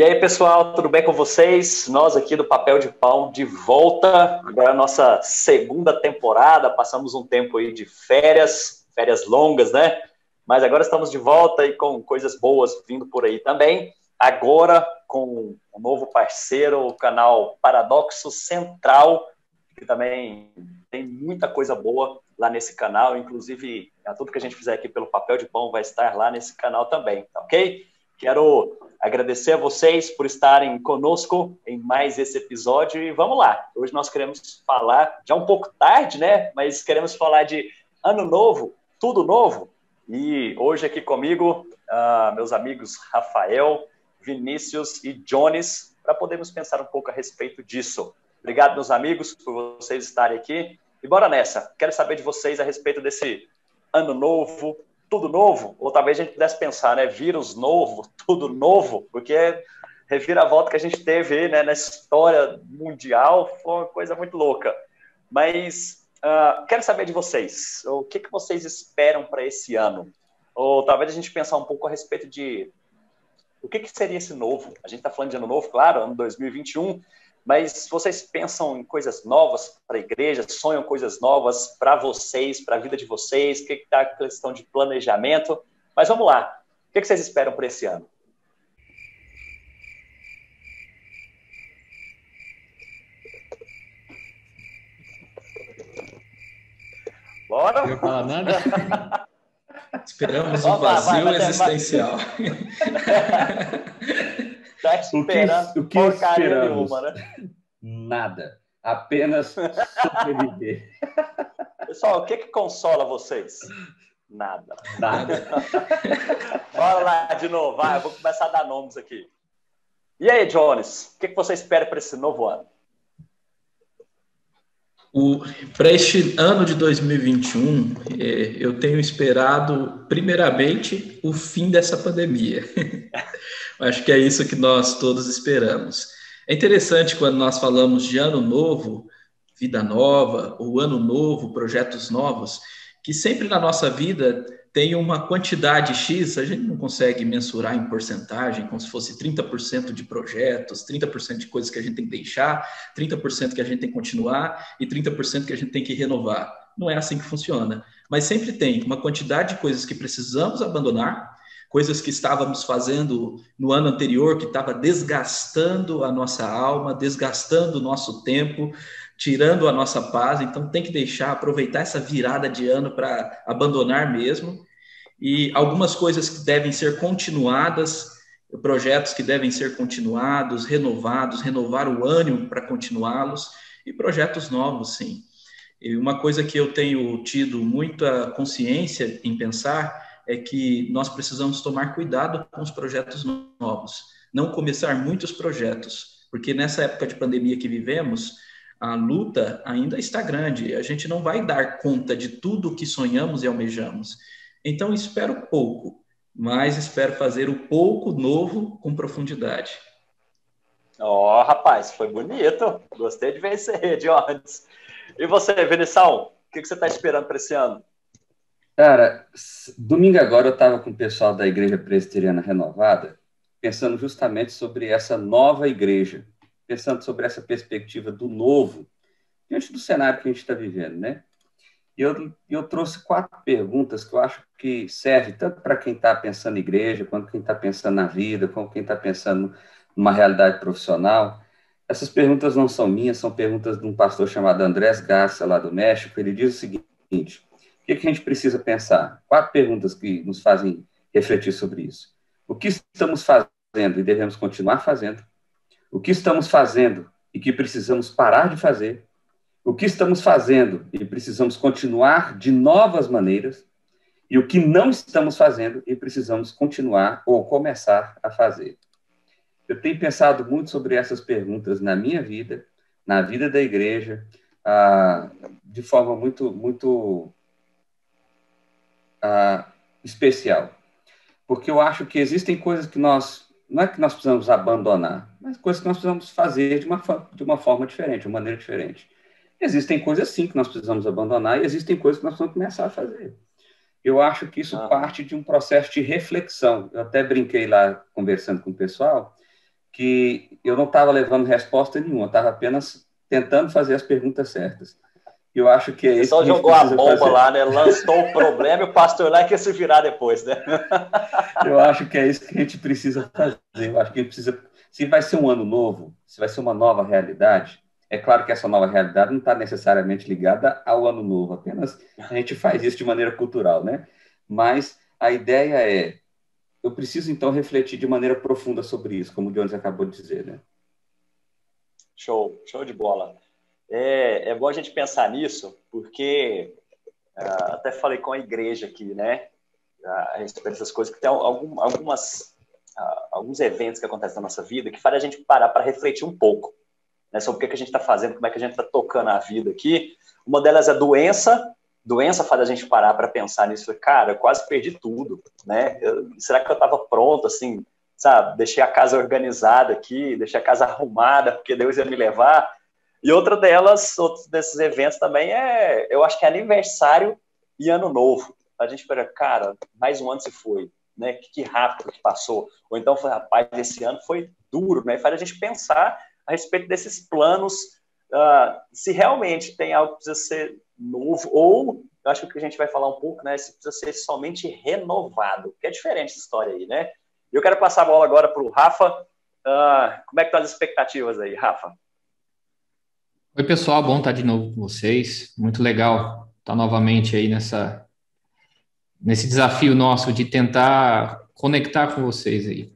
E aí, pessoal, tudo bem com vocês? Nós aqui do Papel de Pão de volta. Agora a nossa segunda temporada. Passamos um tempo aí de férias longas, né? Mas agora estamos de volta e com coisas boas vindo por aí também. Agora com um novo parceiro, o canal Paradoxo Central, que também tem muita coisa boa lá nesse canal. Inclusive, tudo que a gente fizer aqui pelo Papel de Pão vai estar lá nesse canal também, tá ok? Quero agradecer a vocês por estarem conosco em mais esse episódio e vamos lá. Hoje nós queremos falar, já um pouco tarde, né? Mas queremos falar de ano novo, tudo novo. E hoje aqui comigo, meus amigos Rafael, Vinícius e Jones, para podermos pensar um pouco a respeito disso. Obrigado, meus amigos, por vocês estarem aqui. E bora nessa. Quero saber de vocês a respeito desse ano novo, tudo novo, ou talvez a gente pudesse pensar, né, vírus novo, tudo novo, porque reviravolta que a gente teve aí, né, na história mundial foi uma coisa muito louca. Mas quero saber de vocês, o que vocês esperam para esse ano? Ou talvez a gente pensar um pouco a respeito de o que seria esse novo? A gente está falando de ano novo, claro, ano 2021, mas vocês pensam em coisas novas para a igreja, sonham coisas novas para vocês, para a vida de vocês, o que está a questão de planejamento? Mas vamos lá, o que vocês esperam para esse ano? Bora? Não falar nada? Esperamos um vazio existencial. Tá esperando o que porcaria esperamos? nenhuma, né? Nada. Apenas sobreviver. Pessoal, o que consola vocês? Nada. Nada. Bora lá de novo, vai, eu vou começar a dar nomes aqui. E aí, Jones, o que você espera para esse novo ano? Para este ano de 2021, eu tenho esperado, primeiramente, o fim dessa pandemia. Acho que é isso que nós todos esperamos. É interessante quando nós falamos de ano novo, vida nova, ou ano novo, projetos novos, que sempre na nossa vida tem uma quantidade X, a gente não consegue mensurar em porcentagem, como se fosse 30% de projetos, 30% de coisas que a gente tem que deixar, 30% que a gente tem que continuar e 30% que a gente tem que renovar. Não é assim que funciona. Mas sempre tem uma quantidade de coisas que precisamos abandonar, coisas que estávamos fazendo no ano anterior, que estava desgastando a nossa alma, desgastando o nosso tempo, tirando a nossa paz. Então tem que deixar, aproveitar essa virada de ano para abandonar mesmo. E algumas coisas que devem ser continuadas, projetos que devem ser continuados, renovados, renovar o ânimo para continuá-los, e projetos novos, sim. E uma coisa que eu tenho tido muita consciência em pensar é que nós precisamos tomar cuidado com os projetos novos, não começar muitos projetos, porque nessa época de pandemia que vivemos, a luta ainda está grande, a gente não vai dar conta de tudo o que sonhamos e almejamos. Então, espero pouco, mas espero fazer o pouco novo com profundidade. Rapaz, foi bonito. Gostei de vencer, Jones. E você, Vinição, o que você está esperando para esse ano? Cara, domingo agora eu estava com o pessoal da Igreja Presbiteriana Renovada, pensando justamente sobre essa nova igreja, pensando sobre essa perspectiva do novo, diante do cenário que a gente está vivendo, né? E eu trouxe 4 perguntas que eu acho que servem tanto para quem está pensando em igreja, quanto quem está pensando na vida, como quem está pensando numa realidade profissional. Essas perguntas não são minhas, são perguntas de um pastor chamado Andrés Garcia, lá do México. Ele diz o seguinte: o que a gente precisa pensar? 4 perguntas que nos fazem refletir sobre isso. O que estamos fazendo e devemos continuar fazendo? O que estamos fazendo e que precisamos parar de fazer? O que estamos fazendo e precisamos continuar de novas maneiras? E o que não estamos fazendo e precisamos continuar ou começar a fazer? Eu tenho pensado muito sobre essas perguntas na minha vida, na vida da igreja, de forma muito especial. Porque eu acho que existem coisas que não é que nós precisamos abandonar, mas coisas que nós precisamos fazer de uma forma diferente, de uma maneira diferente. Existem coisas, sim, que nós precisamos abandonar e existem coisas que nós precisamos começar a fazer. Eu acho que isso parte de um processo de reflexão. Eu até brinquei lá, conversando com o pessoal, que eu não estava levando resposta nenhuma, estava apenas tentando fazer as perguntas certas. Eu acho que é isso que a gente jogou a bomba fazer. lá, né? Lançou o problema e o pastor lá quer se virar depois, né? Eu acho que é isso que a gente precisa fazer. Eu acho que a gente precisa... Se vai ser um ano novo, se vai ser uma nova realidade, é claro que essa nova realidade não está necessariamente ligada ao ano novo, apenas a gente faz isso de maneira cultural, né? Mas a ideia é, eu preciso então refletir de maneira profunda sobre isso, como o Jones acabou de dizer, né? Show de bola. É bom a gente pensar nisso, porque até falei com a igreja aqui, né? A respeito dessas coisas, que tem alguns eventos que acontecem na nossa vida que fazem a gente parar para refletir um pouco, né, sobre o que a gente está fazendo, como é que a gente está tocando a vida aqui. Uma delas é doença. Doença faz a gente parar para pensar nisso. Cara, eu quase perdi tudo, né? Será que eu estava pronto, assim, sabe? Deixei a casa organizada aqui, deixei a casa arrumada, porque Deus ia me levar. E outra delas, outros desses eventos também eu acho que é aniversário e ano novo. A gente espera, cara, mais um ano se foi, né? Que rápido que passou. Ou então, rapaz, esse ano foi duro, né? Faz a gente pensar a respeito desses planos, se realmente tem algo que precisa ser novo, ou, eu acho que o que a gente vai falar um pouco, né? Se precisa ser somente renovado, que é diferente essa história aí, né? Eu quero passar a bola agora para o Rafa. Como é que estão as expectativas aí, Rafa? Oi, pessoal, bom estar de novo com vocês. Muito legal estar novamente aí nesse desafio nosso de tentar conectar com vocês aí,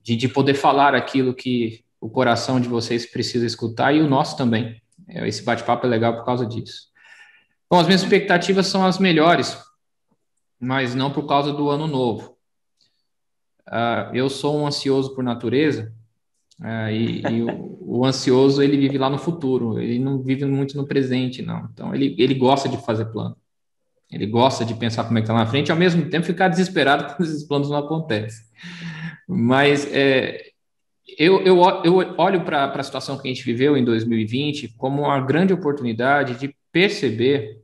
de poder falar aquilo que o coração de vocês precisa escutar e o nosso também. Esse bate-papo é legal por causa disso. Bom, as minhas expectativas são as melhores, mas não por causa do ano novo. Eu sou um ansioso por natureza. E o ansioso, ele vive lá no futuro, ele não vive muito no presente, não. Então, ele gosta de fazer plano, ele gosta de pensar como é que está na frente, e ao mesmo tempo ficar desesperado quando esses planos não acontecem. Mas eu olho para a situação que a gente viveu em 2020 como uma grande oportunidade de perceber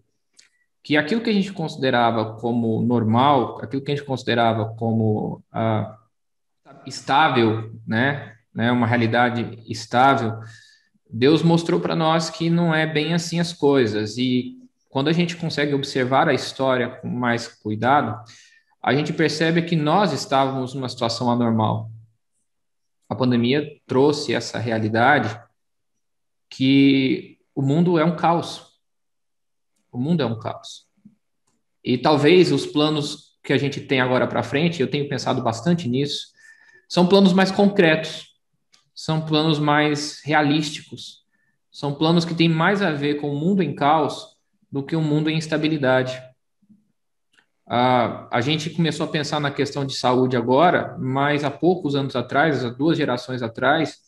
que aquilo que a gente considerava como normal, aquilo que a gente considerava como estável, né, uma realidade estável, Deus mostrou para nós que não é bem assim as coisas. E quando a gente consegue observar a história com mais cuidado, a gente percebe que nós estávamos numa situação anormal. A pandemia trouxe essa realidade que o mundo é um caos. O mundo é um caos. E talvez os planos que a gente tem agora para frente, eu tenho pensado bastante nisso, são planos mais concretos, são planos mais realísticos, são planos que têm mais a ver com o mundo em caos do que o mundo em instabilidade. A gente começou a pensar na questão de saúde agora, mas há poucos anos atrás, há 2 gerações atrás,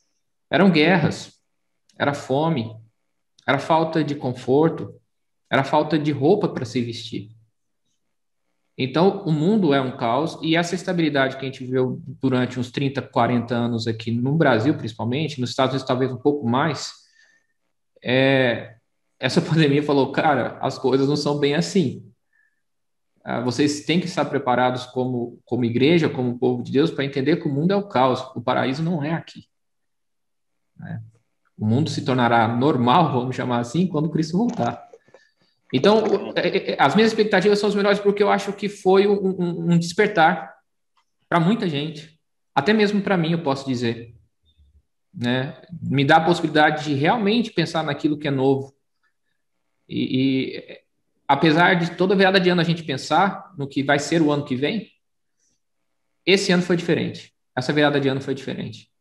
eram guerras, era fome, era falta de conforto, era falta de roupa para se vestir. Então, o mundo é um caos, e essa estabilidade que a gente viveu durante uns 30, 40 anos aqui no Brasil, principalmente, nos Estados Unidos talvez um pouco mais, essa pandemia falou, cara, as coisas não são bem assim. Vocês têm que estar preparados como igreja, como povo de Deus, para entender que o mundo é o caos, o paraíso não é aqui. O mundo se tornará normal, vamos chamar assim, quando Cristo voltar. Então, as minhas expectativas são as melhores porque eu acho que foi um despertar para muita gente, até mesmo para mim, eu posso dizer, né? Me dá a possibilidade de realmente pensar naquilo que é novo. E apesar de toda virada de ano a gente pensar no que vai ser o ano que vem, esse ano foi diferente. Essa virada de ano foi diferente.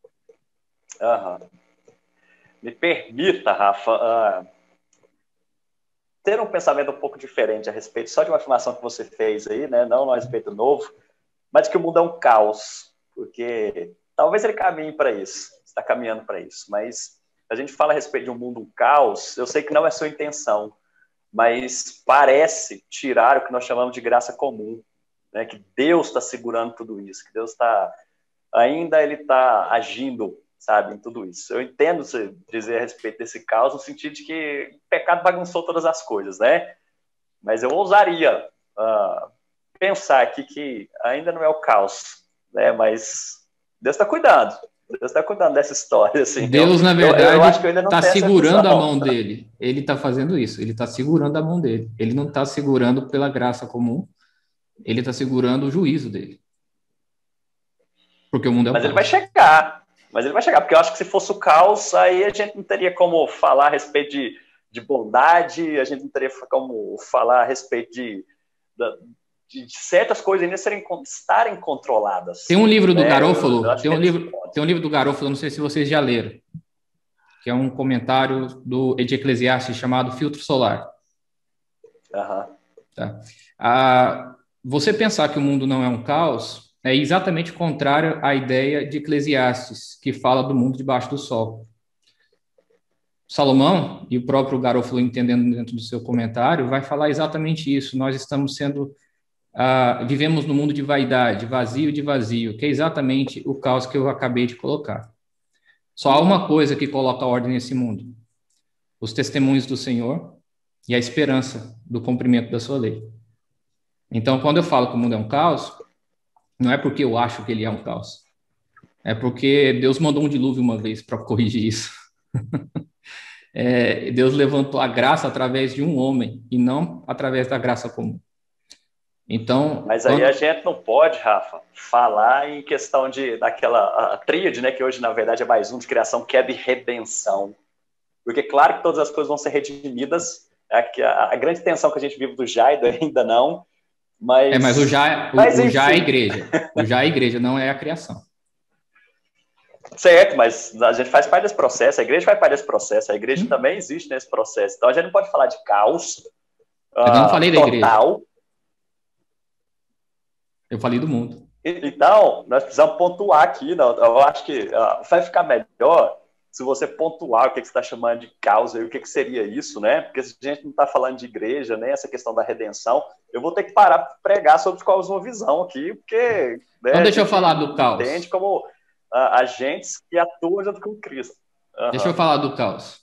Me permita, Rafa, ter um pensamento um pouco diferente a respeito só de uma afirmação que você fez aí, né? Não a respeito novo, mas que o mundo é um caos, porque talvez ele caminhe para isso, está caminhando para isso, mas a gente fala a respeito de um mundo um caos, eu sei que não é sua intenção, mas parece tirar o que nós chamamos de graça comum, né? Que Deus está segurando tudo isso, que Deus está agindo, sabe, em tudo isso. Eu entendo você dizer a respeito desse caos no sentido de que o pecado bagunçou todas as coisas, né? Mas eu ousaria pensar aqui que ainda não é o caos, né? Mas Deus está cuidando. Deus está cuidando dessa história, assim. Deus, na verdade, eu acho que eu ainda não está tenho essa segurando a visão. mão dele. Ele está fazendo isso. Ele está segurando a mão dele. Ele não está segurando pela graça comum. Ele está segurando o juízo dele. Porque o mundo é o Mas caos. ele vai chegar. Mas ele vai chegar, porque eu acho que se fosse o caos, aí a gente não teria como falar a respeito de bondade, a gente não teria como falar a respeito de certas coisas ainda estarem controladas. Tem um livro do né? Garofalo, tem um livro do Garofalo, não sei se vocês já leram, que é um comentário de Eclesiastes chamado Filtro Solar. Tá? Você pensar que o mundo não é um caos é exatamente contrário à ideia de Eclesiastes, que fala do mundo debaixo do sol. Salomão, e o próprio Garofalo entendendo dentro do seu comentário, vai falar exatamente isso. Nós estamos vivemos no mundo de vaidade, vazio de vazio, que é exatamente o caos que eu acabei de colocar. Só há uma coisa que coloca ordem nesse mundo: os testemunhos do Senhor e a esperança do cumprimento da sua lei. Então, quando eu falo que o mundo é um caos, não é porque eu acho que ele é um caos. É porque Deus mandou um dilúvio uma vez para corrigir isso. Deus levantou a graça através de um homem e não através da graça comum. Então, mas aí a gente não pode, Rafa, falar em questão daquela tríade, né, que hoje na verdade é mais um de criação, queda e redenção. Porque claro que todas as coisas vão ser redimidas, a grande tensão que a gente vive do já e do ainda não, mas o já é a igreja. O já é a igreja, não é a criação. Certo, mas a gente faz parte desse processo, a igreja faz parte desse processo, a igreja também existe nesse processo. Então a gente não pode falar de caos eu não falei da igreja. total. Eu falei do mundo. Então, nós precisamos pontuar aqui. Não? Eu acho que vai ficar melhor se você pontuar o que você está chamando de caos e o que seria isso, né? Porque se a gente não está falando de igreja, nem essa questão da redenção, eu vou ter que parar para pregar sobre a cosmovisão aqui, porque... Né, então deixa eu falar do caos. Entende como agentes que atuam junto com Cristo. Deixa eu falar do caos.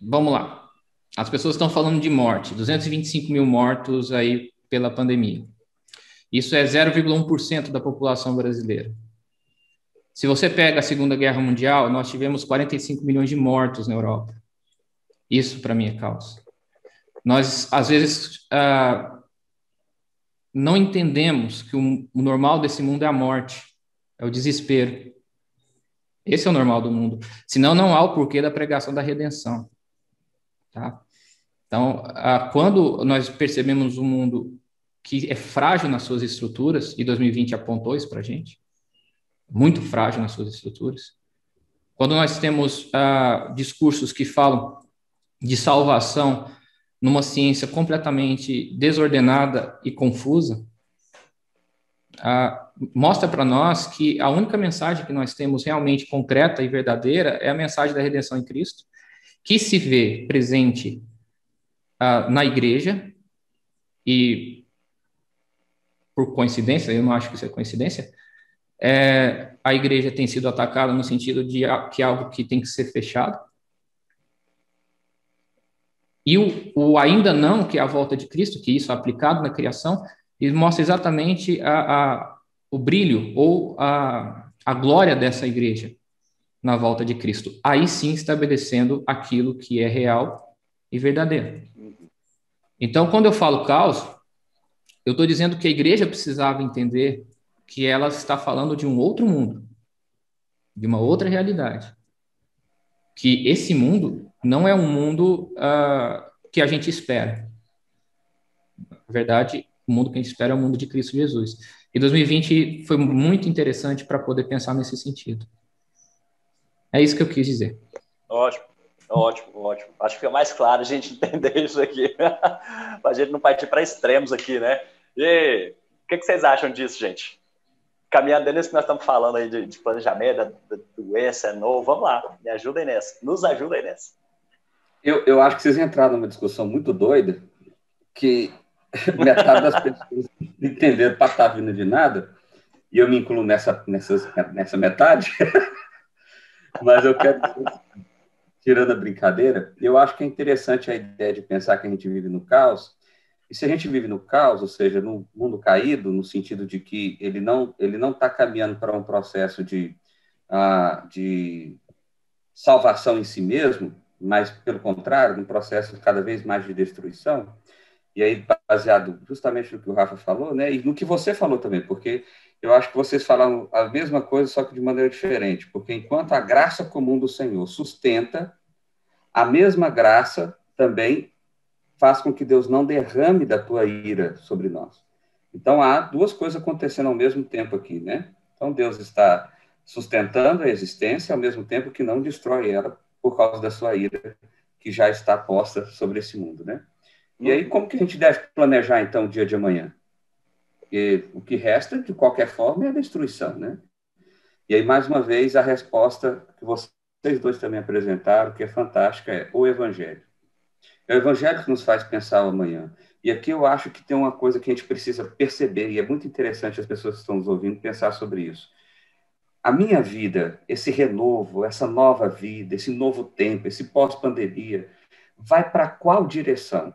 Vamos lá. As pessoas estão falando de morte. 225 mil mortos aí pela pandemia. Isso é 0,1% da população brasileira. Se você pega a Segunda Guerra Mundial, nós tivemos 45 milhões de mortos na Europa. Isso, para mim, é caos. Nós, às vezes, não entendemos que o normal desse mundo é a morte, é o desespero. Esse é o normal do mundo. Senão, não há o porquê da pregação da redenção. Tá? Então, quando nós percebemos um mundo que é frágil nas suas estruturas, e 2020 apontou isso para a gente, muito frágil nas suas estruturas. Quando nós temos discursos que falam de salvação numa ciência completamente desordenada e confusa, mostra para nós que a única mensagem que nós temos realmente concreta e verdadeira é a mensagem da redenção em Cristo, que se vê presente na igreja, e por coincidência, eu não acho que isso é coincidência, a igreja tem sido atacada no sentido de que é algo que tem que ser fechado. E o ainda não, que é a volta de Cristo, que isso é aplicado na criação, ele mostra exatamente o brilho ou a glória dessa igreja na volta de Cristo. Aí sim estabelecendo aquilo que é real e verdadeiro. Então, quando eu falo caos, eu estou dizendo que a igreja precisava entender que ela está falando de um outro mundo, de uma outra realidade. Que esse mundo não é um mundo que a gente espera. Na verdade, o mundo que a gente espera é o mundo de Cristo Jesus. E 2020 foi muito interessante para poder pensar nesse sentido. É isso que eu quis dizer. Ótimo. Acho que fica mais claro a gente entender isso aqui. A gente não partir para extremos aqui, né? E o que vocês acham disso, gente? Caminhando nisso que nós estamos falando aí de planejamento, da doença, novo, vamos lá, me ajudem nessa, nos ajudem nessa. Eu acho que vocês entraram numa discussão muito doida, que metade das pessoas não entenderam para estar vindo de nada, e eu me incluo nessa metade, mas eu quero dizer, tirando a brincadeira, eu acho que é interessante a ideia de pensar que a gente vive no caos, E se a gente vive no caos, ou seja, no mundo caído, no sentido de que ele não está caminhando para um processo de salvação em si mesmo, mas, pelo contrário, um processo cada vez mais de destruição, e aí baseado justamente no que o Rafa falou, né, e no que você falou também, porque eu acho que vocês falaram a mesma coisa, só que de maneira diferente, porque enquanto a graça comum do Senhor sustenta, a mesma graça também faz com que Deus não derrame da tua ira sobre nós. Então, há duas coisas acontecendo ao mesmo tempo aqui, né? Então, Deus está sustentando a existência, ao mesmo tempo que não destrói ela por causa da sua ira, que já está posta sobre esse mundo, né? E aí, como que a gente deve planejar, então, o dia de amanhã? Porque o que resta, de qualquer forma, é a destruição, né? E aí, mais uma vez, a resposta que vocês dois também apresentaram, que é fantástica, é o Evangelho. É o Evangelho que nos faz pensar o amanhã. E aqui eu acho que tem uma coisa que a gente precisa perceber, e é muito interessante as pessoas que estão nos ouvindo pensar sobre isso. A minha vida, esse renovo, essa nova vida, esse novo tempo, esse pós-pandemia, vai para qual direção?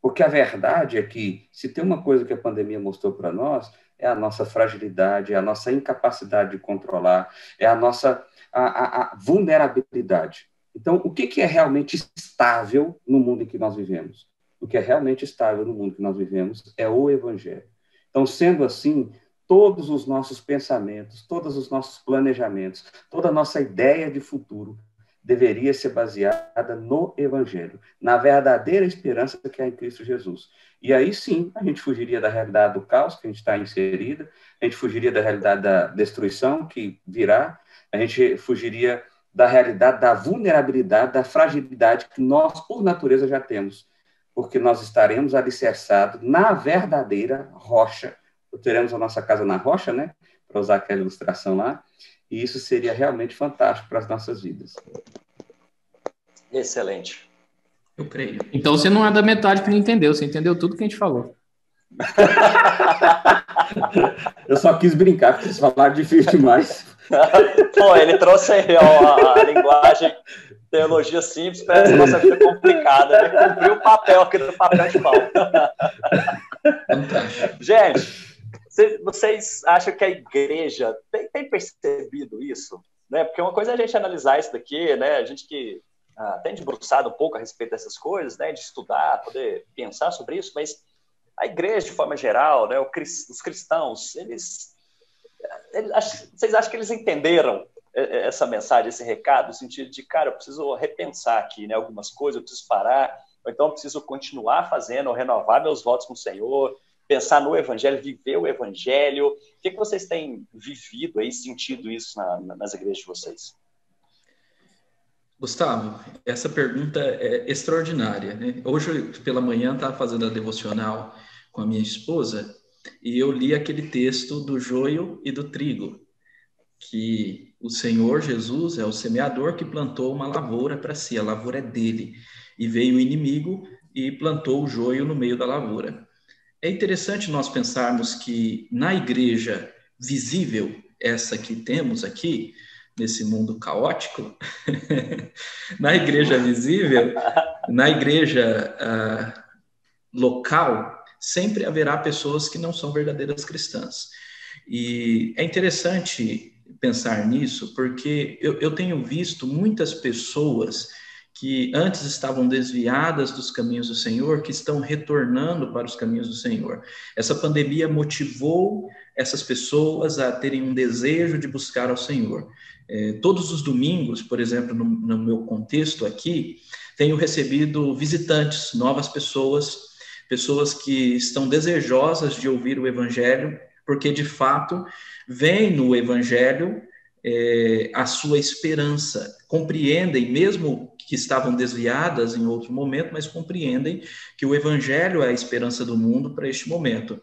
Porque a verdade é que, se tem uma coisa que a pandemia mostrou para nós, é a nossa fragilidade, é a nossa incapacidade de controlar, é a nossa a vulnerabilidade. Então, o que é realmente estável no mundo em que nós vivemos? O que é realmente estável no mundo que nós vivemos é o Evangelho. Então, sendo assim, todos os nossos pensamentos, todos os nossos planejamentos, toda a nossa ideia de futuro deveria ser baseada no Evangelho, na verdadeira esperança que há em Cristo Jesus. E aí sim, a gente fugiria da realidade do caos que a gente está inserida, a gente fugiria da realidade da destruição que virá, a gente fugiria da realidade da vulnerabilidade, da fragilidade que nós, por natureza, já temos, porque nós estaremos alicerçados na verdadeira rocha. Teremos a nossa casa na rocha, né? Para usar aquela ilustração lá, e isso seria realmente fantástico para as nossas vidas. Excelente. Eu creio. Então você não é da metade que não entendeu, você entendeu tudo que a gente falou. Eu só quis brincar, porque vocês falaram difícil demais. Pô, ele trouxe aí, ó, a linguagem, teologia simples para essa nossa vida complicada. Ele cumpriu o papel aqui do papel de pau. Gente, vocês acham que a igreja tem percebido isso? Né? Porque uma coisa é a gente analisar isso daqui, né? A gente que tem debruçado um pouco a respeito dessas coisas, né? De estudar, poder pensar sobre isso, mas a igreja, de forma geral, né? Os cristãos, vocês acham que eles entenderam essa mensagem, esse recado, no sentido de, cara, eu preciso repensar aqui, né? Algumas coisas, eu preciso parar, ou então eu preciso continuar fazendo, ou renovar meus votos com o Senhor, pensar no Evangelho, viver o Evangelho. O que vocês têm vivido aí, sentido isso nas igrejas de vocês? Gustavo, essa pergunta é extraordinária, né? Hoje, pela manhã, estava fazendo a devocional com a minha esposa e eu li aquele texto do joio e do trigo, que o Senhor Jesus é o semeador que plantou uma lavoura para si, a lavoura é dele, e veio o inimigo e plantou o joio no meio da lavoura. É interessante nós pensarmos que na igreja visível, essa que temos aqui, nesse mundo caótico, na igreja visível, na igreja local, sempre haverá pessoas que não são verdadeiras cristãs. E é interessante pensar nisso, porque eu tenho visto muitas pessoas que antes estavam desviadas dos caminhos do Senhor, que estão retornando para os caminhos do Senhor. Essa pandemia motivou essas pessoas a terem um desejo de buscar ao Senhor. Todos os domingos, por exemplo, no meu contexto aqui, tenho recebido visitantes, novas pessoas que estão desejosas de ouvir o Evangelho, porque, de fato, vem no Evangelho a sua esperança, compreendem, mesmo que estavam desviadas em outro momento, mas compreendem que o Evangelho é a esperança do mundo para este momento.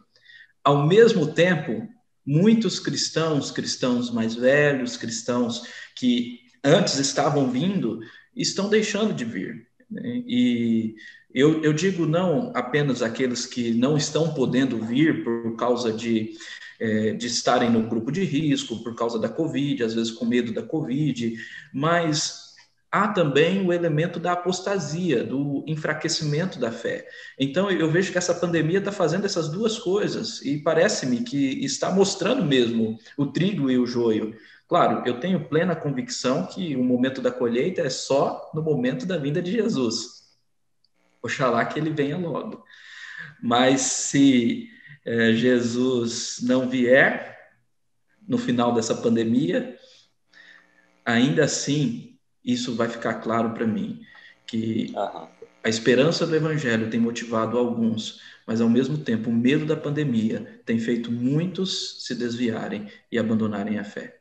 Ao mesmo tempo, muitos cristãos mais velhos, cristãos que antes estavam vindo, estão deixando de vir, né? E eu digo não apenas aqueles que não estão podendo vir por causa de estarem no grupo de risco, por causa da Covid, às vezes com medo da Covid, mas há também o elemento da apostasia, do enfraquecimento da fé. Então, eu vejo que essa pandemia está fazendo essas duas coisas e parece-me que está mostrando mesmo o trigo e o joio. Claro, eu tenho plena convicção que o momento da colheita é só no momento da vinda de Jesus. Oxalá que ele venha logo. Mas se Jesus não vier no final dessa pandemia, ainda assim, isso vai ficar claro para mim, que a esperança do Evangelho tem motivado alguns, mas ao mesmo tempo o medo da pandemia tem feito muitos se desviarem e abandonarem a fé.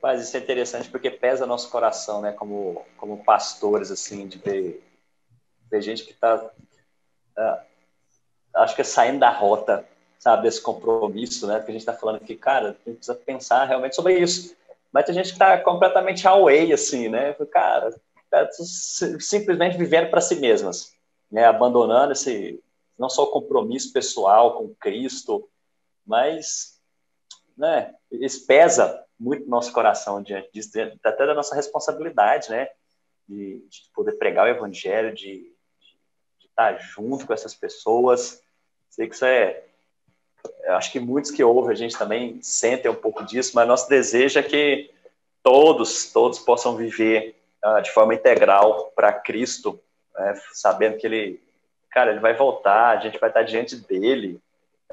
Mas isso é interessante porque pesa nosso coração, né, como pastores, assim, de ver gente que está, acho que é saindo da rota, sabe, desse compromisso, né, porque a gente está falando que, cara, a gente precisa pensar realmente sobre isso. Mas tem gente que está completamente away, assim, né, cara, simplesmente vivendo para si mesmas, né, abandonando não só o compromisso pessoal com Cristo, mas, né, isso pesa muito no nosso coração diante disso, até da nossa responsabilidade, né, de poder pregar o Evangelho, de estar junto com essas pessoas. Sei que isso eu acho que muitos que ouvem a gente também sentem um pouco disso, mas nosso desejo é que todos possam viver de forma integral para Cristo, sabendo que ele vai voltar, a gente vai estar diante dele,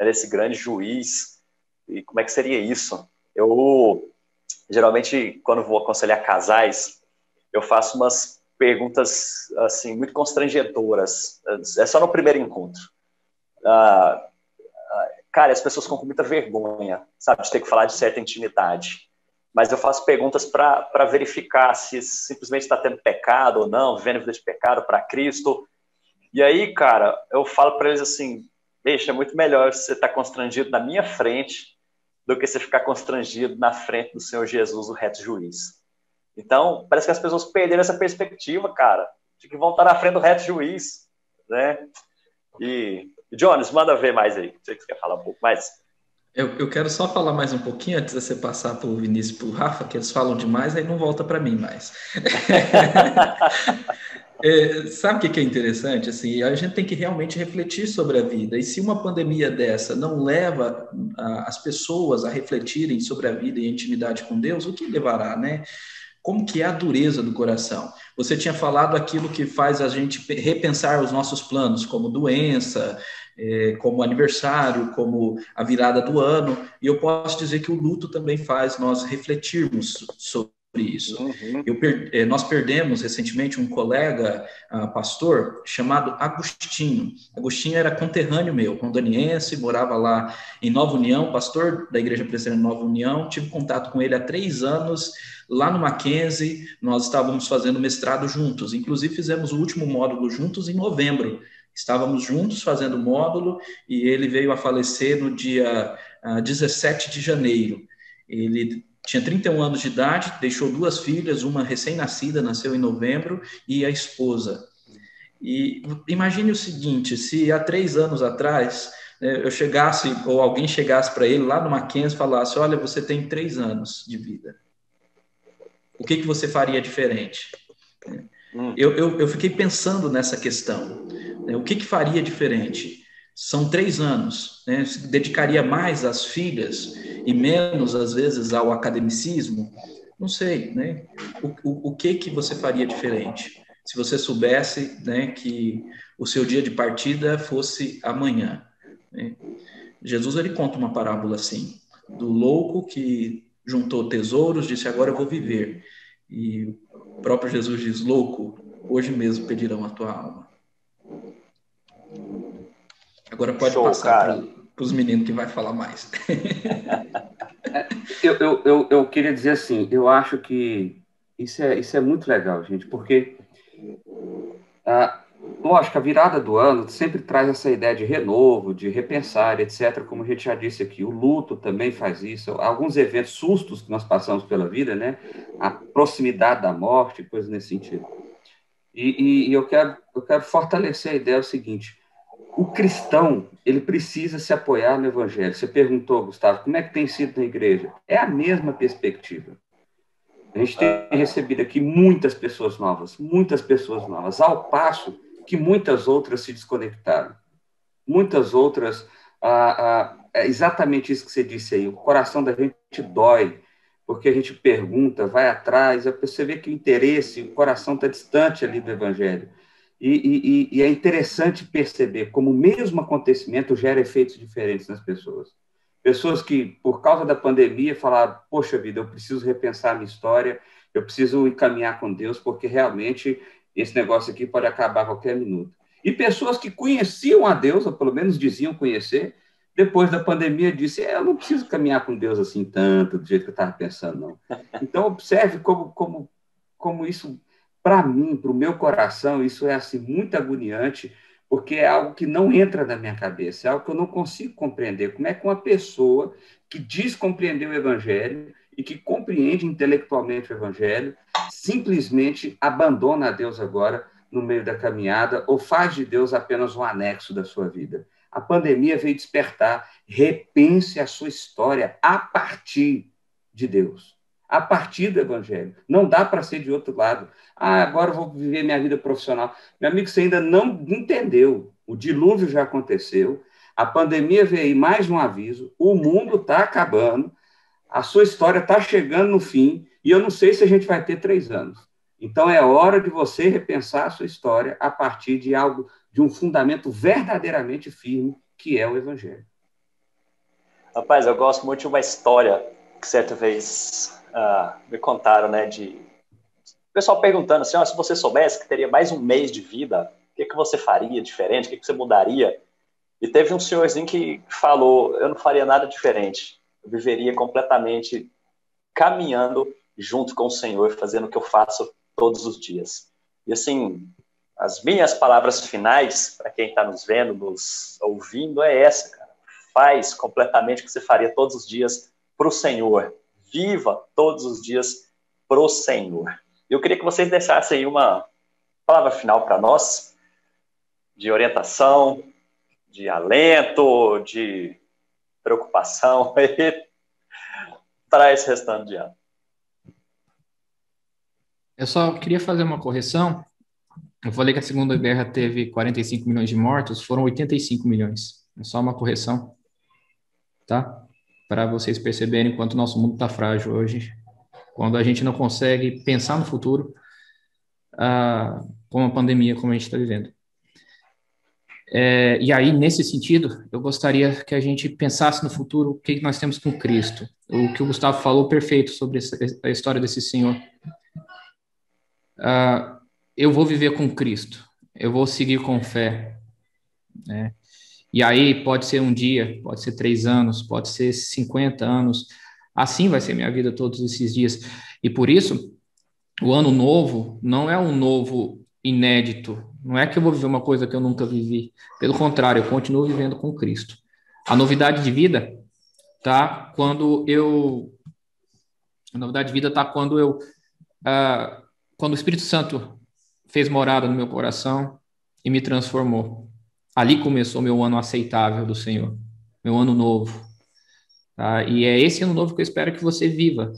esse grande juiz. E como é que seria isso? Eu, geralmente, quando vou aconselhar casais, eu faço umas perguntas assim muito constrangedoras. É só no primeiro encontro. Cara, as pessoas ficam com muita vergonha, sabe, de ter que falar de certa intimidade. Mas eu faço perguntas para verificar se simplesmente está tendo pecado ou não, vivendo vida de pecado para Cristo. E aí, cara, eu falo para eles assim, deixa, é muito melhor você estar constrangido na minha frente do que você ficar constrangido na frente do Senhor Jesus, o reto juiz. Então, parece que as pessoas perderam essa perspectiva, cara, de que vão estar na frente do reto juiz, né? E Jones, manda ver mais aí. Sei que você quer falar um pouco mais. Eu quero só falar mais um pouquinho antes de você passar para o Vinícius e para o Rafa, que eles falam demais, aí não volta para mim mais. Sabe o que é interessante? Assim, a gente tem que realmente refletir sobre a vida. E se uma pandemia dessa não leva as pessoas a refletirem sobre a vida e a intimidade com Deus, o que levará, né? Como que é a dureza do coração? Você tinha falado aquilo que faz a gente repensar os nossos planos, como doença, como aniversário, como a virada do ano, e eu posso dizer que o luto também faz nós refletirmos sobre isso. Uhum. Nós perdemos recentemente um colega pastor chamado Agostinho. Agostinho era conterrâneo meu, rondoniense, morava lá em Nova União, pastor da Igreja Presbiteriana Nova União. Tive contato com ele há 3 anos, lá no Mackenzie. Nós estávamos fazendo mestrado juntos, inclusive fizemos o último módulo juntos em novembro. Estávamos juntos fazendo o módulo e ele veio a falecer no dia 17 de janeiro. Ele tinha 31 anos de idade, deixou 2 filhas, uma recém-nascida, nasceu em novembro, e a esposa. E imagine o seguinte, se há 3 anos atrás eu chegasse, ou alguém chegasse para ele lá no Mackenzie e falasse, olha, você tem 3 anos de vida. O que você faria diferente? Eu fiquei pensando nessa questão. O que faria diferente? São 3 anos, né? Se dedicaria mais às filhas e menos, às vezes, ao academicismo? Não sei, né? O que você faria diferente? Se você soubesse, né, que o seu dia de partida fosse amanhã, né? Jesus, ele conta uma parábola assim, do louco que juntou tesouros, disse, agora eu vou viver. E o próprio Jesus diz, louco, hoje mesmo pedirão a tua alma. Agora pode passar para os meninos que vai falar mais. Eu queria dizer assim, eu acho que isso é muito legal, gente, porque, lógico, a virada do ano sempre traz essa ideia de renovo, de repensar, etc., como a gente já disse aqui, o luto também faz isso, alguns eventos, sustos que nós passamos pela vida, né, a proximidade da morte, coisas nesse sentido. E eu quero fortalecer a ideia seguinte, o cristão, ele precisa se apoiar no Evangelho. Você perguntou, Gustavo, como é que tem sido na igreja? É a mesma perspectiva. A gente tem recebido aqui muitas pessoas novas, ao passo que muitas outras se desconectaram. Muitas outras, é exatamente isso que você disse aí, o coração da gente dói, porque a gente pergunta, vai atrás, você vê que o interesse, o coração está distante ali do Evangelho. E é interessante perceber como o mesmo acontecimento gera efeitos diferentes nas pessoas. Pessoas que, por causa da pandemia, falaram, poxa vida, eu preciso repensar a minha história, eu preciso encaminhar com Deus, porque realmente esse negócio aqui pode acabar a qualquer minuto. E pessoas que conheciam a Deus, ou pelo menos diziam conhecer, depois da pandemia disse, eu não preciso caminhar com Deus assim tanto, do jeito que eu estava pensando, não. Então, observe como isso, para mim, para o meu coração, isso é assim, muito agoniante, porque é algo que não entra na minha cabeça, é algo que eu não consigo compreender. Como é que uma pessoa que diz compreender o Evangelho e que compreende intelectualmente o Evangelho simplesmente abandona a Deus agora no meio da caminhada ou faz de Deus apenas um anexo da sua vida? A pandemia veio despertar, repense a sua história a partir de Deus, a partir do Evangelho. Não dá para ser de outro lado. Agora eu vou viver minha vida profissional. Meu amigo, você ainda não entendeu. O dilúvio já aconteceu, a pandemia veio aí mais um aviso, o mundo está acabando, a sua história está chegando no fim, e eu não sei se a gente vai ter 3 anos. Então é hora de você repensar a sua história a partir de algo, de um fundamento verdadeiramente firme, que é o Evangelho. Rapaz, eu gosto muito de uma história que certa vez me contaram, né, de o pessoal perguntando assim, se você soubesse que teria mais um mês de vida, o que você faria diferente, o que você mudaria? E teve um senhorzinho que falou, eu não faria nada diferente, eu viveria completamente caminhando junto com o Senhor, fazendo o que eu faço todos os dias. E assim, as minhas palavras finais, para quem está nos vendo, nos ouvindo, é essa, cara. Faz completamente o que você faria todos os dias para o Senhor. Viva todos os dias para o Senhor. Eu queria que vocês deixassem aí uma palavra final para nós, de orientação, de alento, de preocupação para esse restante de ano. Eu só queria fazer uma correção. Eu falei que a Segunda Guerra teve 45 milhões de mortos, foram 85 milhões. É só uma correção, tá? Para vocês perceberem quanto o nosso mundo está frágil hoje, quando a gente não consegue pensar no futuro com uma pandemia como a gente está vivendo. E aí, nesse sentido, eu gostaria que a gente pensasse no futuro o que nós temos com Cristo. O que o Gustavo falou, perfeito, sobre a história desse senhor. Eu vou viver com Cristo, eu vou seguir com fé, né? E aí pode ser um dia, pode ser 3 anos, pode ser 50 anos, assim vai ser minha vida todos esses dias. E por isso, o ano novo não é um novo inédito, não é que eu vou viver uma coisa que eu nunca vivi, pelo contrário, eu continuo vivendo com Cristo. A novidade de vida tá quando quando o Espírito Santo fez morada no meu coração e me transformou. Ali começou meu ano aceitável do Senhor, meu ano novo. Tá? E é esse ano novo que eu espero que você viva.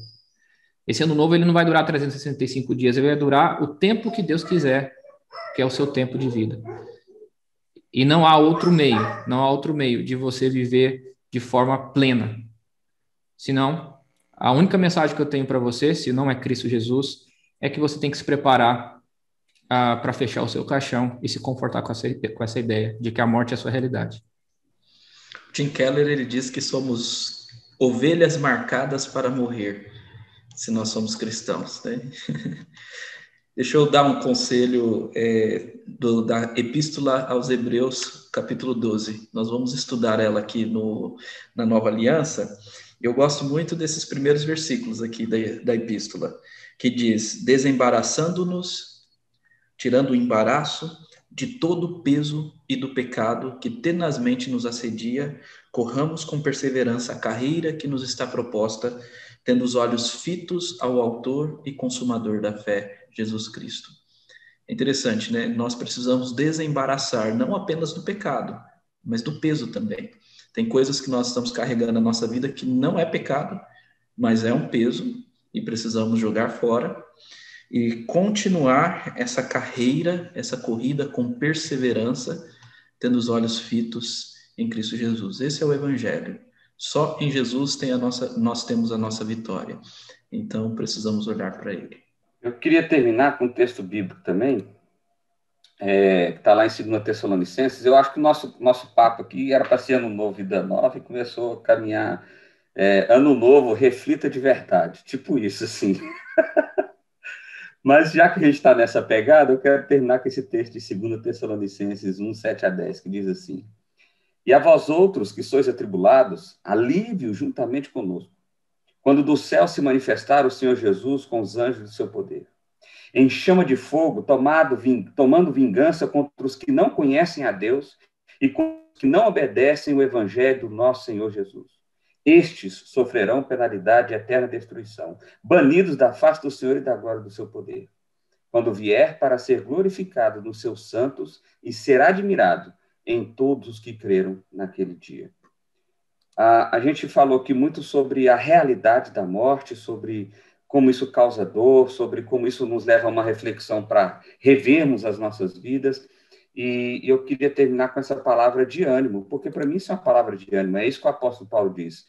Esse ano novo ele não vai durar 365 dias, ele vai durar o tempo que Deus quiser, que é o seu tempo de vida. E não há outro meio de você viver de forma plena. Senão, a única mensagem que eu tenho para você, se não é Cristo Jesus, é que você tem que se preparar para fechar o seu caixão e se confortar com essa ideia de que a morte é a sua realidade. Tim Keller, ele diz que somos ovelhas marcadas para morrer, se nós somos cristãos, né? Deixa eu dar um conselho da Epístola aos Hebreus, capítulo 12. Nós vamos estudar ela aqui na Nova Aliança. Eu gosto muito desses primeiros versículos aqui da Epístola, que diz, desembaraçando-nos, tirando o embaraço de todo o peso e do pecado que tenazmente nos assedia, corramos com perseverança a carreira que nos está proposta, tendo os olhos fitos ao autor e consumador da fé, Jesus Cristo. É interessante, né? Nós precisamos desembaraçar não apenas do pecado, mas do peso também. Tem coisas que nós estamos carregando na nossa vida que não é pecado, mas é um peso e precisamos jogar fora e continuar essa carreira, essa corrida com perseverança, tendo os olhos fitos em Cristo Jesus. Esse é o Evangelho. Só em Jesus nós temos a nossa vitória. Então, precisamos olhar para Ele. Eu queria terminar com um texto bíblico também, que está lá em 2 Tessalonicenses. Eu acho que o nosso papo aqui era para ser Ano Novo, Vida Nova, e começou a caminhar Ano Novo, reflita de verdade. Tipo isso, assim. Mas já que a gente está nessa pegada, eu quero terminar com esse texto de 2 Tessalonicenses 1, 7-10, que diz assim: E a vós outros que sois atribulados, alívio juntamente conosco, quando do céu se manifestar o Senhor Jesus com os anjos do seu poder, em chama de fogo, tomando vingança contra os que não conhecem a Deus e contra os que não obedecem o evangelho do nosso Senhor Jesus. Estes sofrerão penalidade e eterna destruição, banidos da face do Senhor e da glória do seu poder, quando vier para ser glorificado nos seus santos e ser admirado em todos os que creram naquele dia. A gente falou aqui muito sobre a realidade da morte, sobre como isso causa dor, sobre como isso nos leva a uma reflexão para revermos as nossas vidas. E eu queria terminar com essa palavra de ânimo, porque para mim isso é uma palavra de ânimo. É isso que o apóstolo Paulo diz: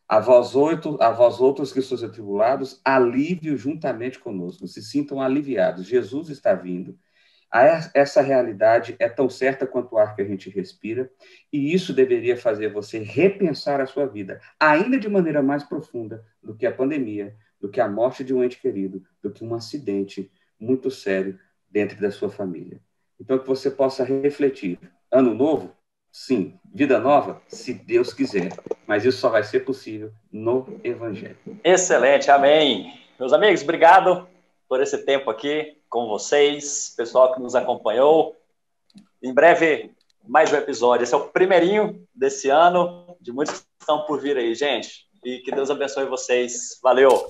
a vós outros que sois atribulados, alívio juntamente conosco. Se sintam aliviados. Jesus está vindo. Essa realidade é tão certa quanto o ar que a gente respira, e isso deveria fazer você repensar a sua vida, ainda de maneira mais profunda do que a pandemia, do que a morte de um ente querido, do que um acidente muito sério dentro da sua família. Então, que você possa refletir. Ano novo? Sim. Vida nova? Se Deus quiser. Mas isso só vai ser possível no Evangelho. Excelente, amém. Meus amigos, obrigado por esse tempo aqui com vocês, pessoal que nos acompanhou. Em breve, mais um episódio. Esse é o primeirinho desse ano, de muitos que estão por vir aí, gente. E que Deus abençoe vocês. Valeu!